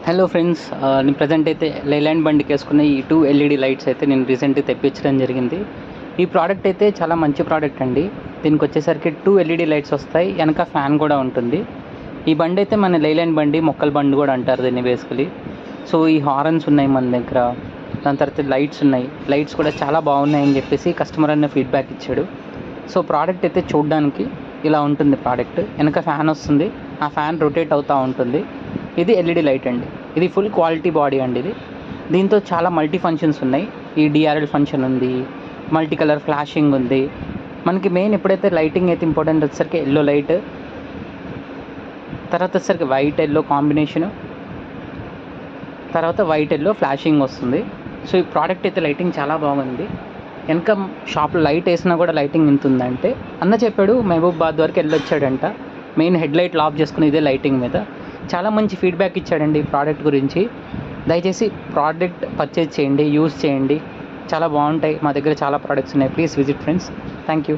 Hello friends, నేను present అయితే Leyland బండికి వేసుకున్న ఈ 2 ఎల్ఈడి లైట్స్ అయితే నేను రీసెంట్గా తెప్పించడం జరిగింది. ఈ ప్రోడక్ట్ అయితే చాలా మంచి ప్రోడక్ట్ అండి. దీనికి వచ్చేసరికి 2 ఎల్ఈడి లైట్స్ వస్తాయి, వెనక ఫ్యాన్ కూడా ఉంటుంది. ఈ బండి అయితే మన లైలాండ్ బండి, మొక్కల బండి కూడా అంటారు దీన్ని బేసికలీ. సో ఈ హారన్స్ ఉన్నాయి మన దగ్గర, దాని తర్వాత లైట్స్ ఉన్నాయి. లైట్స్ కూడా చాలా బాగున్నాయని చెప్పేసి కస్టమర్ అన్న ఫీడ్బ్యాక్ ఇచ్చాడు. సో ప్రోడక్ట్ అయితే చూడడానికి ఇలా ఉంటుంది. ప్రోడక్ట్ వెనక ఫ్యాన్ వస్తుంది, ఆ ఫ్యాన్ రొటేట్ అవుతూ ఉంటుంది. ఇది ఎల్ఈడి లైట్ అండి. ఇది ఫుల్ క్వాలిటీ బాడీ అండి. దీంతో చాలా మల్టీ ఫంక్షన్స్ ఉన్నాయి. ఈ డిఆర్ఎల్ ఫంక్షన్ ఉంది, మల్టీ కలర్ ఫ్లాషింగ్ ఉంది. మనకి మెయిన్ ఎప్పుడైతే లైటింగ్ అయితే ఇంపార్టెంట్ వచ్చేసరికి ఎల్లో లైట్, తర్వాత వచ్చేసరికి వైట్ ఎల్లో కాంబినేషను, తర్వాత వైట్ ఎల్లో ఫ్లాషింగ్ వస్తుంది. సో ఈ ప్రోడక్ట్ అయితే లైటింగ్ చాలా బాగుంది. వెనక షాప్లో లైట్ వేసినా కూడా లైటింగ్ ఇంత ఉందంటే అన్న చెప్పాడు మహబూబాబాద్ వరకు వెళ్ళొచ్చాడంట. మెయిన్ హెడ్ లైట్లు ఆఫ్ చేసుకుని ఇదే లైటింగ్ మీద చాలా మంచి ఫీడ్బ్యాక్ ఇచ్చాడండి ఈ ప్రోడక్ట్ గురించి. దయచేసి ప్రోడక్ట్ పర్చేజ్ చేయండి, యూజ్ చేయండి, చాలా బాగుంటాయి. మా దగ్గర చాలా ప్రోడక్ట్స్ ఉన్నాయి. Please visit friends. Thank you.